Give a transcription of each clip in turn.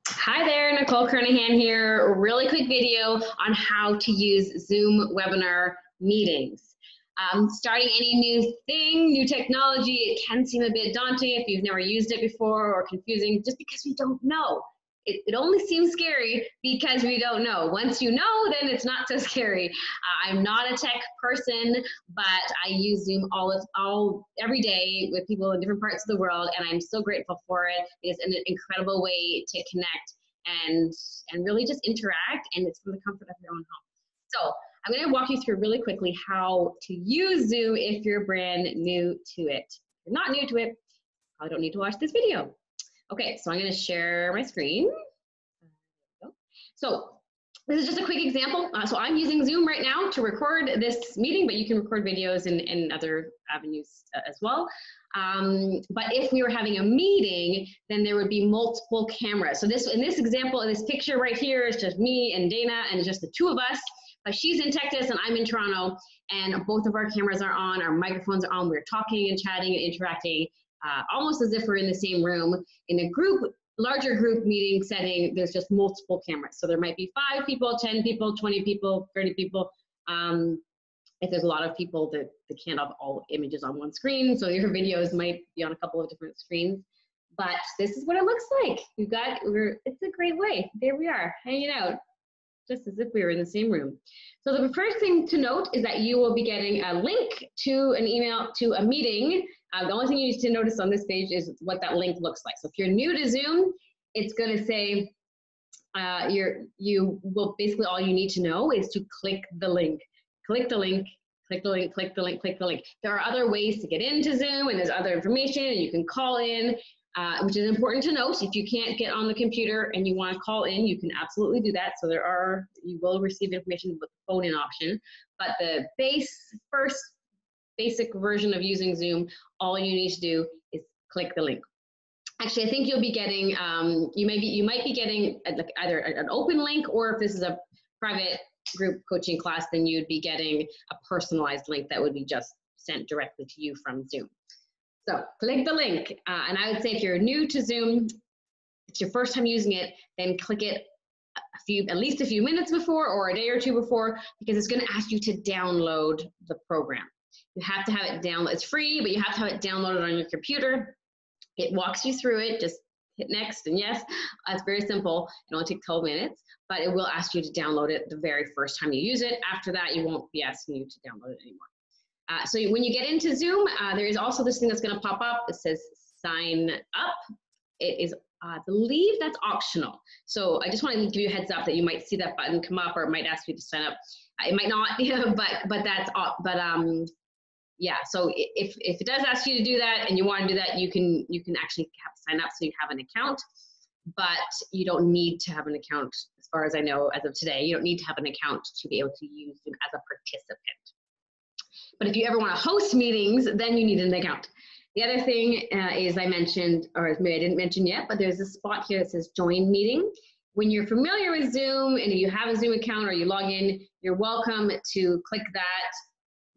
Hi there, Nicole Kernohan here. Really quick video on how to use Zoom webinar meetings. Starting any new thing, new technology, it can seem a bit daunting if you've never used it before or confusing just because we don't know. It only seems scary because we don't know. Once you know, then it's not so scary. I'm not a tech person, but I use Zoom every day with people in different parts of the world, and I'm so grateful for it. It's an incredible way to connect and really just interact, and it's from the comfort of your own home. So I'm going to walk you through really quickly how to use Zoom if you're brand new to it. If you're not new to it, you probably don't need to watch this video. Okay, so I'm going to share my screen. So this is just a quick example. So I'm using Zoom right now to record this meeting, but you can record videos in other avenues as well. But if we were having a meeting, then there would be multiple cameras. So in this example, in this picture right here, is just me and Dana, and it's just the two of us. But she's in Texas and I'm in Toronto, and both of our cameras are on, our microphones are on. We're talking and chatting and interacting almost as if we're in the same room. In a larger group meeting setting, there's just multiple cameras. So there might be 5 people, 10 people, 20 people, 30 people. If there's a lot of people, they can't have all images on one screen, so your videos might be on a couple of different screens. But this is what it looks like. It's a great way. There we are, hanging out, just as if we were in the same room. So the first thing to note is that you will be getting a link to an email to a meeting. The only thing you need to notice on this page is what that link looks like. So if you're new to Zoom, it's going to say basically all you need to know is to click the link. Click the link, click the link, click the link, click the link. There are other ways to get into Zoom, and there's other information, and you can call in, which is important to note. If you can't get on the computer and you want to call in, you can absolutely do that. So you will receive information with the phone-in option. But the first basic version of using Zoom, all you need to do is click the link. Actually, I think you'll be getting, you might be getting either an open link, or if this is a private group coaching class, then you'd be getting a personalized link that would be just sent directly to you from Zoom. So click the link, and I would say if you're new to Zoom, it's your first time using it, then click it at least a few minutes before or a day or two before, because it's going to ask you to download the program. You have to have it downloaded. It's free, but you have to have it downloaded on your computer. It walks you through it. Just hit next, and yes, it's very simple. It only takes 12 minutes, but it will ask you to download it the very first time you use it. After that, it won't be asking you to download it anymore. So when you get into Zoom, there is also this thing that's going to pop up. It says sign up. It is, I believe that's optional. So I just want to give you a heads up that you might see that button come up, or it might ask you to sign up. It might not, yeah, so if it does ask you to do that and you want to do that, you can actually sign up so you have an account, but you don't need to have an account, as far as I know, as of today. You don't need to have an account to be able to use Zoom as a participant. But if you ever want to host meetings, then you need an account. The other thing is I mentioned, or maybe I didn't mention yet, but there's a spot here that says join meeting. When you're familiar with Zoom and you have a Zoom account or you log in, you're welcome to click that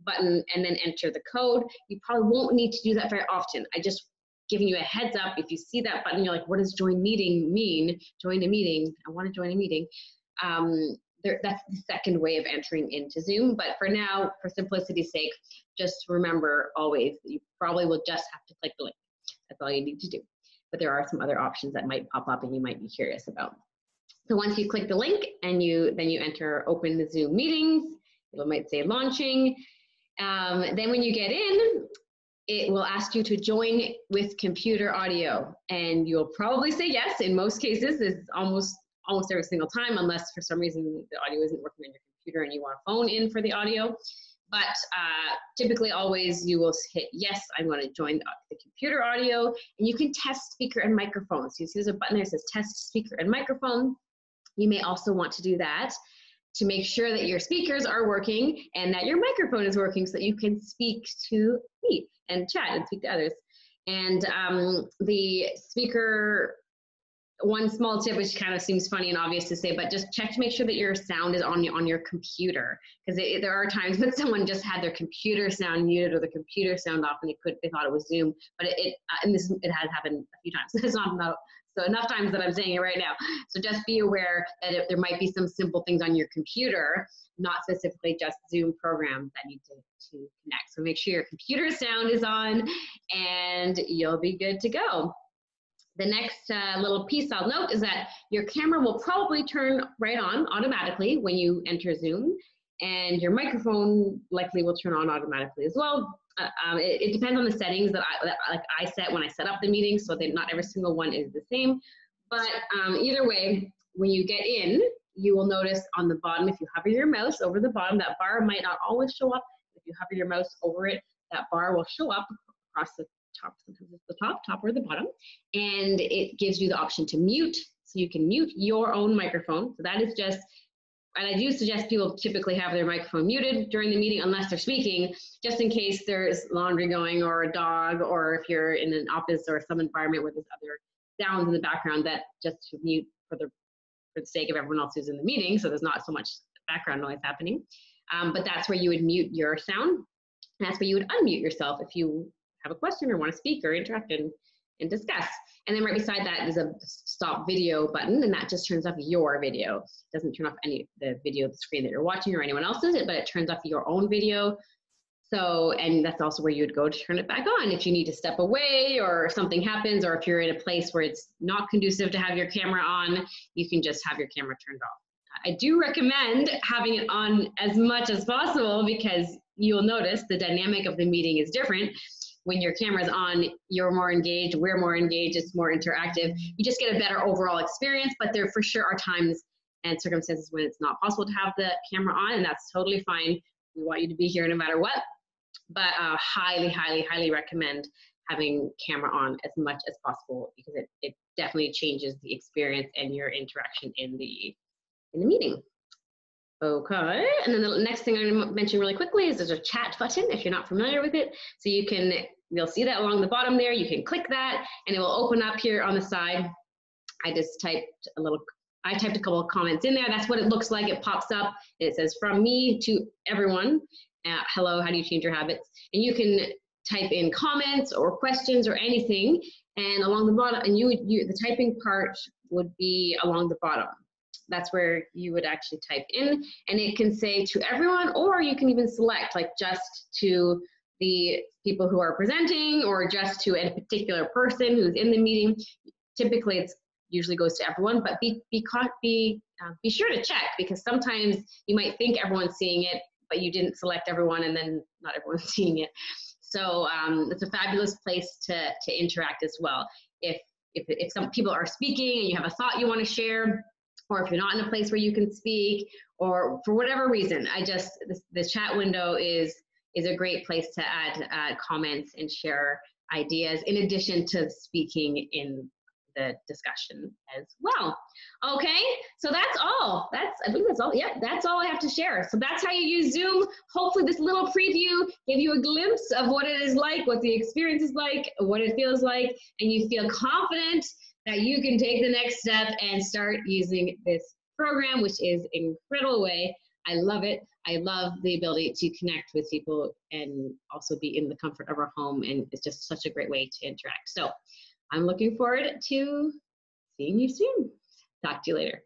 button and then enter the code. You probably won't need to do that very often. I just giving you a heads up. If you see that button, you're like, what does join meeting mean? Join a meeting. I want to join a meeting. That's the second way of entering into Zoom. But for now, for simplicity's sake, just remember always that you probably will just have to click the link. That's all you need to do. But there are some other options that might pop up and you might be curious about. So once you click the link and then you enter open the Zoom meetings, it might say launching. Then when you get in, it will ask you to join with computer audio, and you'll probably say yes. In most cases, it's almost every single time, unless for some reason the audio isn't working on your computer and you want to phone in for the audio. But typically always you will hit yes, I'm going to join the computer audio, and you can test speaker and microphone. So you see there's a button there that says test speaker and microphone. You may also want to do that to make sure that your speakers are working and that your microphone is working so that you can speak to me and chat and speak to others. And the speaker, one small tip, which kind of seems funny and obvious to say, but just check to make sure that your sound is on your computer, because there are times when someone just had their computer sound muted or the computer sound off and they thought it was Zoom, but it has happened a few times. It's not So enough times that I'm saying it right now. So just be aware that there might be some simple things on your computer, not specifically just Zoom programs that need to connect. So make sure your computer sound is on and you'll be good to go. The next little piece I'll note is that your camera will probably turn right on automatically when you enter Zoom, and your microphone likely will turn on automatically as well. It depends on the settings that I set when I set up the meeting, so that not every single one is the same. But either way, when you get in, you will notice on the bottom, if you hover your mouse over the bottom, that bar might not always show up. If you hover your mouse over it, that bar will show up across the top, sometimes it's the top or the bottom, and it gives you the option to mute. So you can mute your own microphone. So that is just, and I do suggest people typically have their microphone muted during the meeting unless they're speaking, just in case there's laundry going or a dog, or if you're in an office or some environment where there's other sounds in the background, that just to mute for the sake of everyone else who's in the meeting, so there's not so much background noise happening. But that's where you would mute your sound. And that's where you would unmute yourself if you have a question or want to speak or interact and discuss. And then right beside that is a stop video button, and that just turns off your video. It doesn't turn off the video of the screen that you're watching or anyone else's, but it turns off your own video. So, and that's also where you would go to turn it back on if you need to step away or something happens, or if you're in a place where it's not conducive to have your camera on, you can just have your camera turned off. I do recommend having it on as much as possible, because you'll notice the dynamic of the meeting is different. When your camera's on, you're more engaged, we're more engaged, it's more interactive. You just get a better overall experience, but there for sure are times and circumstances when it's not possible to have the camera on, and that's totally fine. We want you to be here no matter what, but highly, highly, highly recommend having camera on as much as possible, because it definitely changes the experience and your interaction in the meeting. Okay, and then the next thing I'm going to mention really quickly is there's a chat button if you're not familiar with it. So you'll see that along the bottom there. You can click that and it will open up here on the side. I typed a couple of comments in there. That's what it looks like. It pops up and it says from me to everyone. Hello, how do you change your habits? And you can type in comments or questions or anything, and along the bottom, and the typing part would be along the bottom. That's where you would actually type in, and it can say to everyone, or you can even select like just to the people who are presenting, or just to a particular person who's in the meeting. Typically it's usually goes to everyone, but be sure to check, because sometimes you might think everyone's seeing it, but you didn't select everyone, and then not everyone's seeing it. So it's a fabulous place to interact as well. If some people are speaking and you have a thought you want to share, or if you're not in a place where you can speak, or for whatever reason, the chat window is a great place to add comments and share ideas, in addition to speaking in the discussion as well. Okay, so that's all. I believe that's all. Yeah, that's all I have to share. So that's how you use Zoom. Hopefully this little preview gave you a glimpse of what it is like, what the experience is like, what it feels like, and you feel confident that you can take the next step and start using this program, which is an incredible way. I love it. I love the ability to connect with people and also be in the comfort of our home, and it's just such a great way to interact. So I'm looking forward to seeing you soon. Talk to you later.